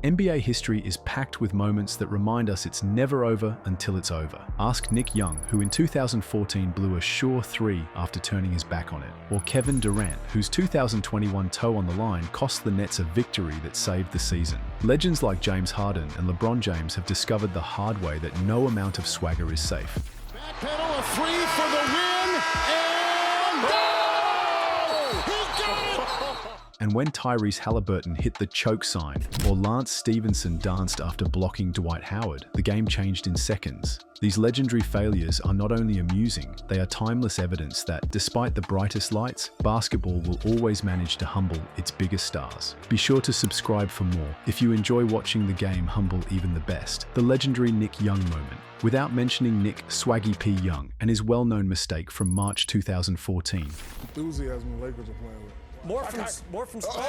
NBA history is packed with moments that remind us it's never over until it's over. Ask Nick Young, who in 2014 blew a sure three after turning his back on it, or Kevin Durant, whose 2021 toe on the line cost the Nets a victory that saved the season. Legends like James Harden and LeBron James have discovered the hard way that no amount of swagger is safe. Backpedal, a three for the win, and goal! He got it! And when Tyrese Halliburton hit the choke sign, or Lance Stevenson danced after blocking Dwight Howard, the game changed in seconds. These legendary failures are not only amusing, they are timeless evidence that, despite the brightest lights, basketball will always manage to humble its biggest stars. Be sure to subscribe for more if you enjoy watching the game humble even the best. The legendary Nick Young moment, without mentioning Nick Swaggy P. Young and his well-known mistake from March 2014. Enthusiasm the Lakers are playing with. More from Spain.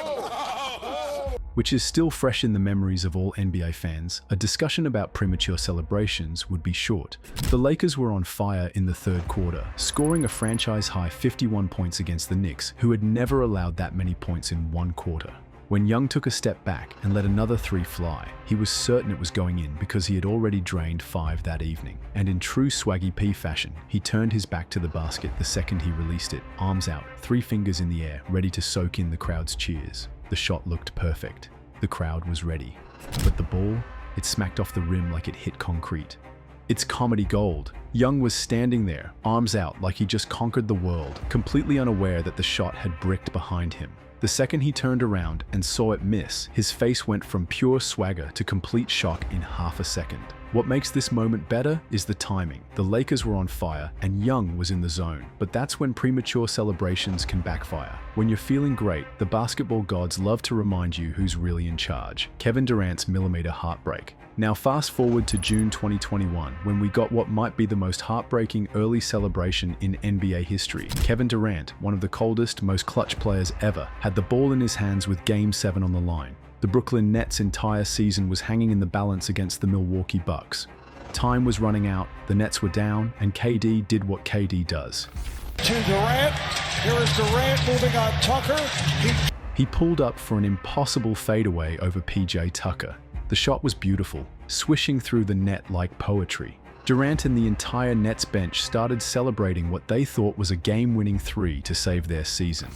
Which is still fresh in the memories of all NBA fans, a discussion about premature celebrations would be short. The Lakers were on fire in the third quarter, scoring a franchise-high 51 points against the Knicks, who had never allowed that many points in one quarter. When Young took a step back and let another three fly, he was certain it was going in because he had already drained 5 that evening. And in true Swaggy P fashion, he turned his back to the basket the second he released it, arms out, 3 fingers in the air, ready to soak in the crowd's cheers. The shot looked perfect. The crowd was ready. But the ball, it smacked off the rim like it hit concrete. It's comedy gold. Young was standing there, arms out like he just conquered the world, completely unaware that the shot had bricked behind him. The second he turned around and saw it miss, his face went from pure swagger to complete shock in half a second. What makes this moment better is the timing. The Lakers were on fire and Young was in the zone, but that's when premature celebrations can backfire. When you're feeling great, the basketball gods love to remind you who's really in charge. Kevin Durant's millimeter heartbreak. Now fast forward to June 2021, when we got what might be the most heartbreaking early celebration in NBA history. Kevin Durant, one of the coldest, most clutch players ever, had the ball in his hands with Game 7 on the line. The Brooklyn Nets' entire season was hanging in the balance against the Milwaukee Bucks. Time was running out, the Nets were down, and KD did what KD does. To Durant, here is Durant moving on Tucker. He pulled up for an impossible fadeaway over PJ Tucker. The shot was beautiful, swishing through the net like poetry. Durant and the entire Nets bench started celebrating what they thought was a game-winning 3 to save their season.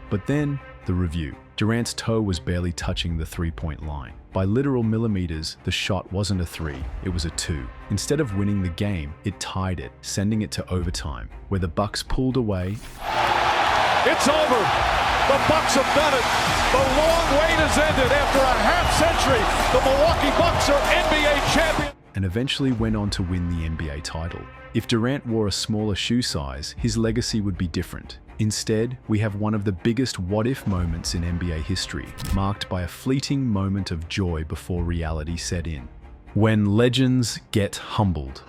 But then, the review. Durant's toe was barely touching the three-point line. By literal millimeters, the shot wasn't a 3, it was a 2. Instead of winning the game, it tied it, sending it to overtime, where the Bucks pulled away. It's over! The Bucks have done it! The long wait has ended. After a half-century, the Milwaukee Bucks are NBA champions! And eventually went on to win the NBA title. If Durant wore a smaller shoe size, his legacy would be different. Instead, we have one of the biggest what-if moments in NBA history, marked by a fleeting moment of joy before reality set in. When legends get humbled.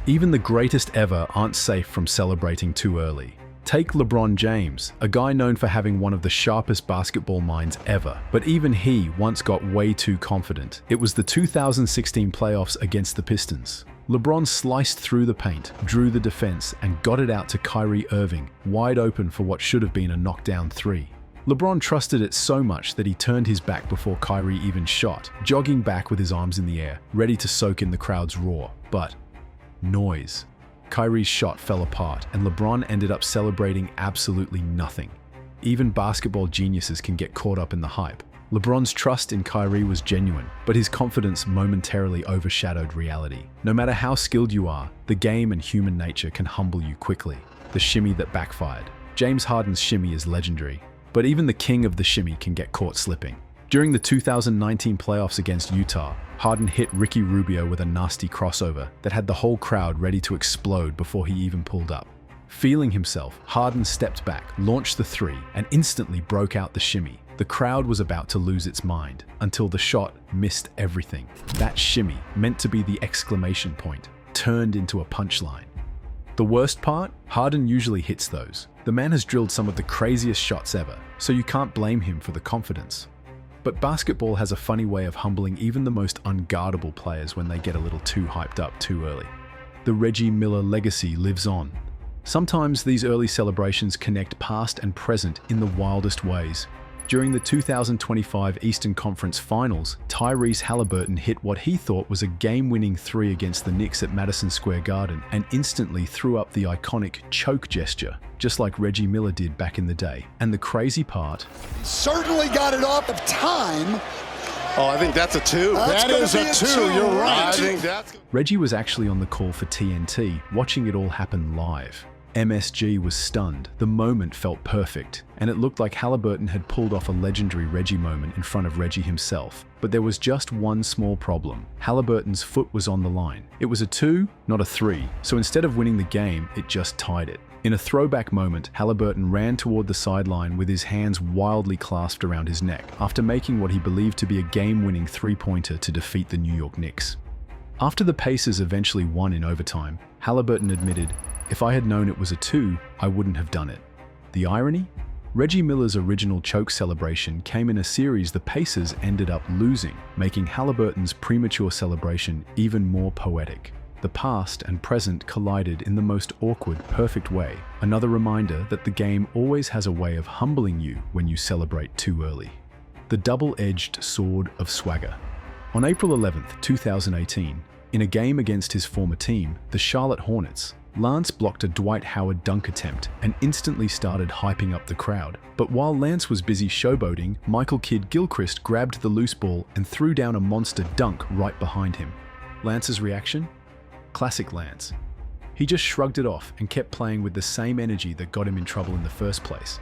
Even the greatest ever aren't safe from celebrating too early. Take LeBron James, a guy known for having one of the sharpest basketball minds ever. But even he once got way too confident. It was the 2016 playoffs against the Pistons. LeBron sliced through the paint, drew the defense, and got it out to Kyrie Irving, wide open for what should have been a knockdown 3. LeBron trusted it so much that he turned his back before Kyrie even shot, jogging back with his arms in the air, ready to soak in the crowd's roar. But noise. Kyrie's shot fell apart, and LeBron ended up celebrating absolutely nothing. Even basketball geniuses can get caught up in the hype. LeBron's trust in Kyrie was genuine, but his confidence momentarily overshadowed reality. No matter how skilled you are, the game and human nature can humble you quickly. The shimmy that backfired. James Harden's shimmy is legendary, but even the king of the shimmy can get caught slipping. During the 2019 playoffs against Utah, Harden hit Ricky Rubio with a nasty crossover that had the whole crowd ready to explode before he even pulled up. Feeling himself, Harden stepped back, launched the 3, and instantly broke out the shimmy. The crowd was about to lose its mind, until the shot missed everything. That shimmy, meant to be the exclamation point, turned into a punchline. The worst part? Harden usually hits those. The man has drilled some of the craziest shots ever, so you can't blame him for the confidence. But basketball has a funny way of humbling even the most unguardable players when they get a little too hyped up too early. the Reggie Miller legacy lives on. Sometimes these early celebrations connect past and present in the wildest ways. During the 2025 Eastern Conference Finals, Tyrese Halliburton hit what he thought was a game-winning three against the Knicks at Madison Square Garden and instantly threw up the iconic choke gesture, just like Reggie Miller did back in the day. And the crazy part... Certainly got it off of time. Oh, I think that's a two. That is a two. You're right. I think that's... Reggie was actually on the call for TNT, watching it all happen live. MSG was stunned. The moment felt perfect, and it looked like Halliburton had pulled off a legendary Reggie moment in front of Reggie himself. But there was just one small problem. Halliburton's foot was on the line. It was a 2, not a 3, so instead of winning the game, it just tied it. In a throwback moment, Halliburton ran toward the sideline with his hands wildly clasped around his neck, after making what he believed to be a game-winning three-pointer to defeat the New York Knicks. After the Pacers eventually won in overtime, Halliburton admitted, "If I had known it was a 2, I wouldn't have done it." The irony? Reggie Miller's original choke celebration came in a series the Pacers ended up losing, making Halliburton's premature celebration even more poetic. The past and present collided in the most awkward, perfect way. Another reminder that the game always has a way of humbling you when you celebrate too early. The double-edged sword of swagger. On April 11, 2018, in a game against his former team, the Charlotte Hornets, Lance blocked a Dwight Howard dunk attempt and instantly started hyping up the crowd. But while Lance was busy showboating, Michael Kidd-Gilchrist grabbed the loose ball and threw down a monster dunk right behind him. Lance's reaction? Classic Lance. He just shrugged it off and kept playing with the same energy that got him in trouble in the first place.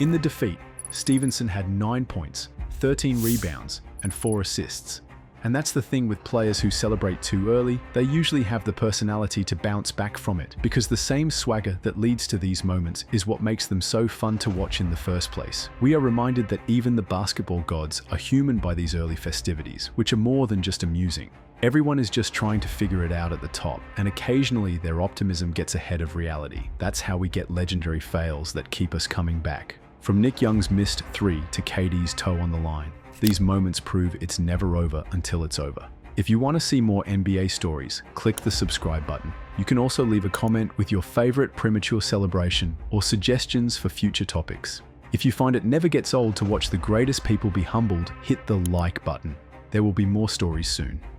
In the defeat, Stevenson had 9 points, 13 rebounds, and 4 assists. And that's the thing with players who celebrate too early, they usually have the personality to bounce back from it, because the same swagger that leads to these moments is what makes them so fun to watch in the first place. We are reminded that even the basketball gods are human by these early festivities, which are more than just amusing. Everyone is just trying to figure it out at the top, and occasionally their optimism gets ahead of reality. That's how we get legendary fails that keep us coming back. From Nick Young's missed 3 to KD's toe on the line. These moments prove it's never over until it's over. If you want to see more NBA stories, click the subscribe button. You can also leave a comment with your favorite premature celebration or suggestions for future topics. If you find it never gets old to watch the greatest people be humbled, hit the like button. There will be more stories soon.